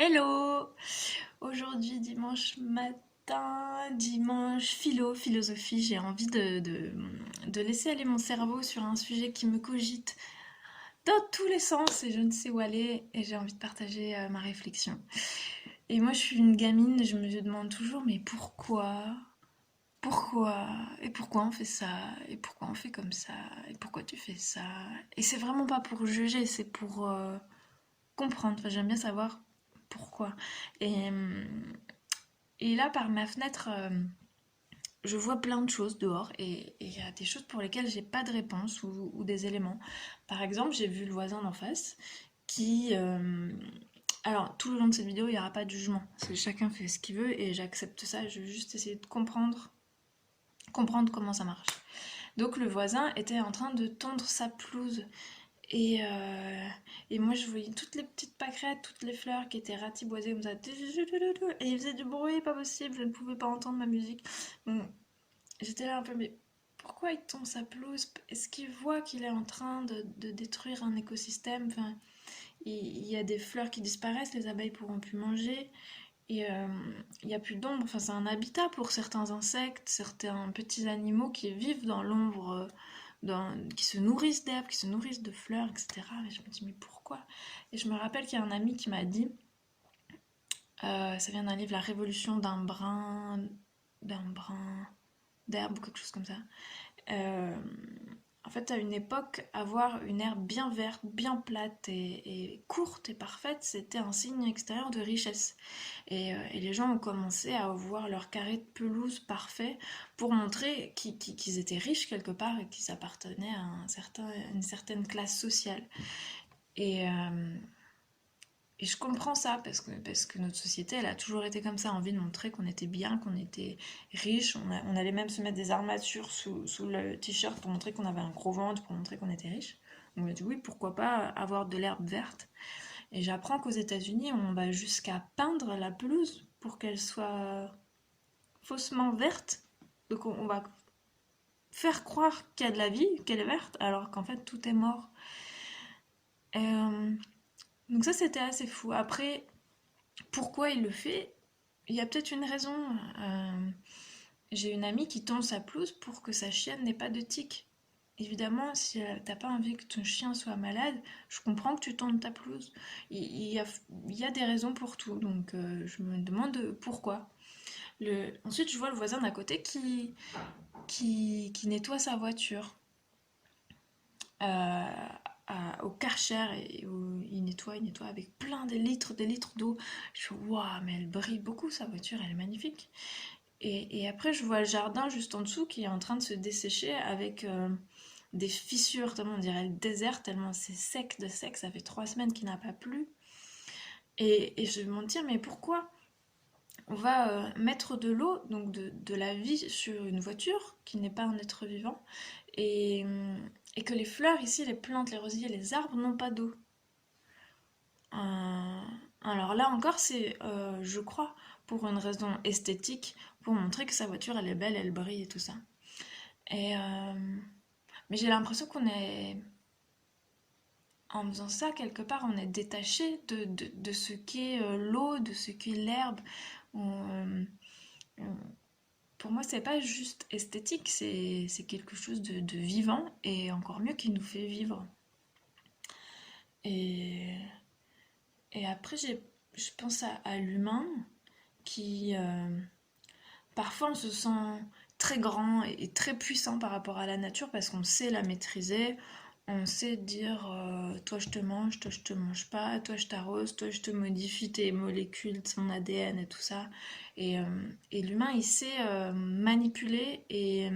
Hello! Aujourd'hui, dimanche matin, dimanche philosophie, j'ai envie de laisser aller mon cerveau sur un sujet qui me cogite dans tous les sens et je ne sais où aller et j'ai envie de partager ma réflexion. Et moi, je suis une gamine, je me demande toujours, mais pourquoi? Pourquoi? Et pourquoi on fait ça? Et pourquoi on fait comme ça? Et pourquoi tu fais ça? Et c'est vraiment pas pour juger, c'est pour comprendre. Enfin, j'aime bien savoir pourquoi. Et, euh, et là, par ma fenêtre, je vois plein de choses dehors et il y a des choses pour lesquelles j'ai pas de réponse ou des éléments. Par exemple, j'ai vu le voisin d'en face qui... alors, tout le long de cette vidéo, il n'y aura pas de jugement. Parce que chacun fait ce qu'il veut et j'accepte ça. Je veux juste essayer de comprendre comment ça marche. Donc, le voisin était en train de tondre sa pelouse. Et moi, je voyais toutes les petites pâquerettes, toutes les fleurs qui étaient ratiboisées comme ça. Et il faisait du bruit, pas possible, je ne pouvais pas entendre ma musique. Donc, j'étais là un peu, mais pourquoi il tombe sa pelouse? Est-ce qu'il voit qu'il est en train de détruire un écosystème? Enfin, il y a des fleurs qui disparaissent, les abeilles pourront plus manger. Et il n'y a plus d'ombre. Enfin, c'est un habitat pour certains insectes, certains petits animaux qui vivent dans l'ombre, qui se nourrissent d'herbes, qui se nourrissent de fleurs, etc. Et je me dis, mais pourquoi? Et je me rappelle qu'il y a un ami qui m'a dit, ça vient d'un livre, La révolution d'un brin d'herbe ou quelque chose comme ça. Euh, En fait, à une époque, avoir une herbe bien verte, bien plate et courte et parfaite, c'était un signe extérieur de richesse. Et les gens ont commencé à voir leur carré de pelouse parfait pour montrer qu'ils étaient riches quelque part et qu'ils appartenaient à une certaine classe sociale. Et, euh, et je comprends ça parce que notre société, elle a toujours été comme ça, envie de montrer qu'on était bien, qu'on était riche. On allait même se mettre des armatures sous le t-shirt pour montrer qu'on avait un gros ventre, pour montrer qu'on était riche. On m'a dit oui, pourquoi pas avoir de l'herbe verte. Et j'apprends qu'aux États-Unis, on va jusqu'à peindre la pelouse pour qu'elle soit faussement verte. Donc on va faire croire qu'il y a de la vie, qu'elle est verte, alors qu'en fait tout est mort. Et, donc ça c'était assez fou. Après, pourquoi il le fait? Il y a peut-être une raison. Euh, j'ai une amie qui tond sa pelouse pour que sa chienne n'ait pas de tiques. Évidemment, si t'as pas envie que ton chien soit malade, je comprends que tu tondes ta pelouse. Il y a des raisons pour tout, donc je me demande pourquoi. Ensuite, je vois le voisin d'à côté qui nettoie sa voiture au Karcher et où il nettoie avec plein des litres d'eau. Je fais waouh, mais elle brille beaucoup sa voiture, elle est magnifique. Et après, je vois le jardin juste en dessous qui est en train de se dessécher avec des fissures, tellement on dirait le désert, tellement c'est sec de sec, ça fait 3 semaines qu'il n'a pas plu. Et je me dis, mais pourquoi on va mettre de l'eau, donc de la vie sur une voiture qui n'est pas un être vivant, et, et que les fleurs ici, les plantes, les rosiers, les arbres n'ont pas d'eau. Euh, alors là encore, c'est, je crois, pour une raison esthétique, pour montrer que sa voiture, elle est belle, elle brille et tout ça. Et, mais j'ai l'impression qu'on est, en faisant ça, quelque part, on est détaché de ce qu'est l'eau, de ce qu'est l'herbe. On- pour moi, c'est pas juste esthétique, c'est quelque chose de vivant et encore mieux qui nous fait vivre. Et, et après, je pense à l'humain qui, parfois, on se sent très grand et très puissant par rapport à la nature parce qu'on sait la maîtriser, on sait dire toi je te mange, toi je te mange pas, toi je t'arrose, toi je te modifie tes molécules, ton ADN et tout ça. Et l'humain il sait manipuler et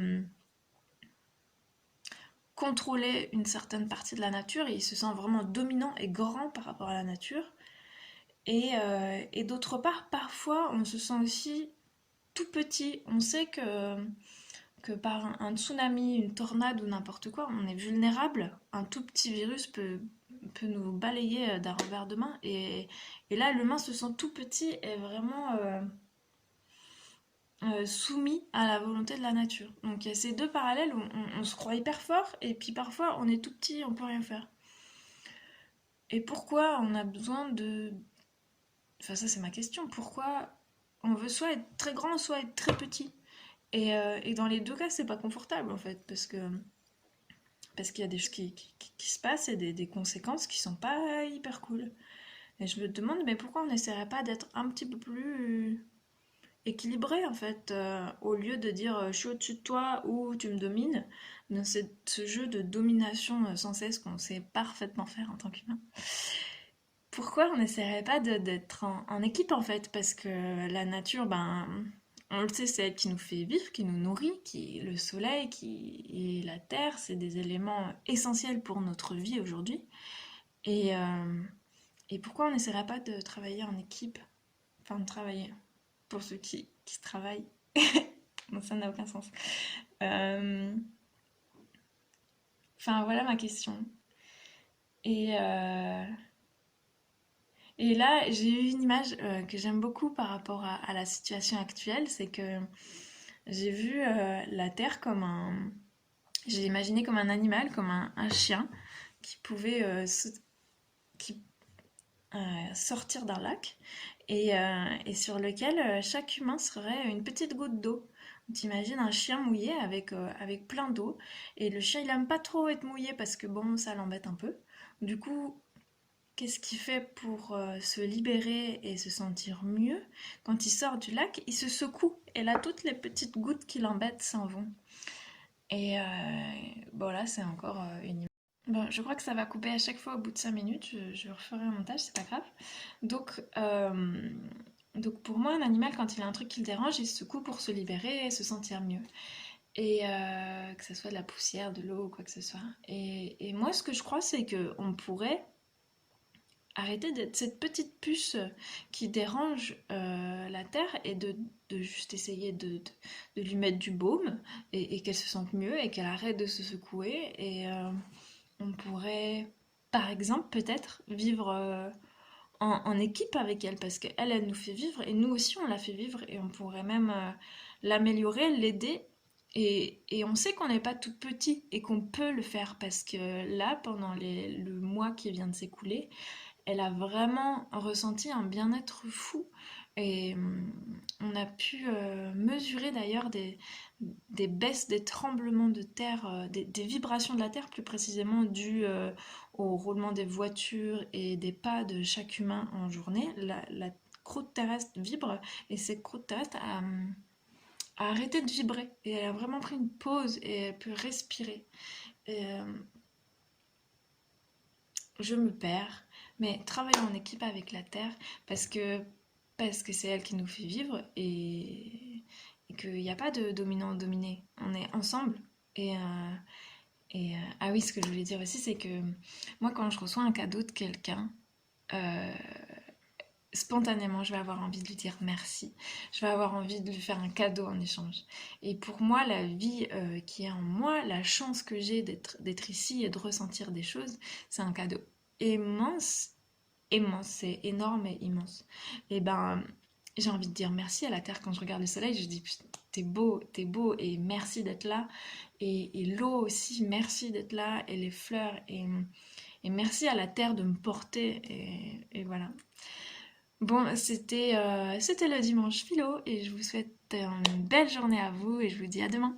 contrôler une certaine partie de la nature et il se sent vraiment dominant et grand par rapport à la nature. Et d'autre part, parfois on se sent aussi tout petit. On sait que par un tsunami, une tornade ou n'importe quoi, on est vulnérable. Un tout petit virus peut nous balayer d'un revers de main. Et là, l'humain se sent tout petit et vraiment soumis à la volonté de la nature. Donc il y a ces deux parallèles où on se croit hyper fort et puis parfois on est tout petit, on peut rien faire. Et pourquoi on a besoin de enfin ça c'est ma question, pourquoi on veut soit être très grand, soit être très petit? Et dans les deux cas, c'est pas confortable en fait, parce qu'il y a des choses qui se passent et des conséquences qui sont pas hyper cool. Et je me demande, mais pourquoi on n'essaierait pas d'être un petit peu plus équilibré en fait, au lieu de dire je suis au-dessus de toi ou tu me domines, dans ce jeu de domination sans cesse qu'on sait parfaitement faire en tant qu'humain. Pourquoi on n'essaierait pas d'être en équipe en fait? Parce que la nature, ben, on le sait, c'est elle qui nous fait vivre, qui nous nourrit, qui le soleil, qui et la terre, c'est des éléments essentiels pour notre vie aujourd'hui. Et, euh, et pourquoi on n'essaierait pas de travailler en équipe? Enfin, de travailler pour ceux qui se travaillent. Non, ça n'a aucun sens. Euh, Enfin, voilà ma question. Et, euh, et là, j'ai eu une image que j'aime beaucoup par rapport à la situation actuelle, c'est que j'ai vu la Terre comme un... J'ai imaginé comme un animal, comme un chien qui pouvait qui, sortir d'un lac et sur lequel chaque humain serait une petite goutte d'eau. T'imagines un chien mouillé avec plein d'eau et le chien il aime pas trop être mouillé parce que bon ça l'embête un peu. Du coup qu'est-ce qu'il fait pour se libérer et se sentir mieux? Quand il sort du lac, il se secoue et là toutes les petites gouttes qui l'embêtent s'en vont. Et bon là c'est encore une image. Bon, je crois que ça va couper à chaque fois au bout de 5 minutes, je referai un montage, c'est pas grave. Donc, euh, donc pour moi, un animal, quand il a un truc qui le dérange, il se secoue pour se libérer et se sentir mieux. Et que ce soit de la poussière, de l'eau ou quoi que ce soit. Et moi, ce que je crois, c'est qu'on pourrait arrêter d'être cette petite puce qui dérange la Terre et de juste essayer de lui mettre du baume et qu'elle se sente mieux et qu'elle arrête de se secouer. Et on pourrait, par exemple, peut-être vivre en équipe avec elle parce qu'elle, elle nous fait vivre et nous aussi on la fait vivre et on pourrait même l'améliorer, l'aider. Et on sait qu'on n'est pas tout petit et qu'on peut le faire parce que là, pendant le mois qui vient de s'écouler, elle a vraiment ressenti un bien-être fou. Et on a pu mesurer d'ailleurs des baisses des tremblements de terre, des vibrations de la terre plus précisément dues au roulement des voitures et des pas de chaque humain en journée. La croûte terrestre vibre et cette croûte terrestre a arrêté de vibrer et elle a vraiment pris une pause et elle peut respirer. Et, je me perds, mais travaillons en équipe avec la Terre parce que parce que c'est elle qui nous fait vivre et qu'il n'y a pas de dominant-dominé. On est ensemble. Et, ah oui, ce que je voulais dire aussi, c'est que moi, quand je reçois un cadeau de quelqu'un, euh, spontanément, je vais avoir envie de lui dire merci. Je vais avoir envie de lui faire un cadeau en échange. Et pour moi, la vie qui est en moi, la chance que j'ai d'être ici et de ressentir des choses, c'est un cadeau immense, immense, c'est énorme et immense. Et ben, j'ai envie de dire merci à la terre quand je regarde le soleil, je dis putain, t'es beau et merci d'être là. Et l'eau aussi, merci d'être là. Et les fleurs, et merci à la terre de me porter. Et voilà. Bon, c'était le dimanche philo et je vous souhaite une belle journée à vous et je vous dis à demain.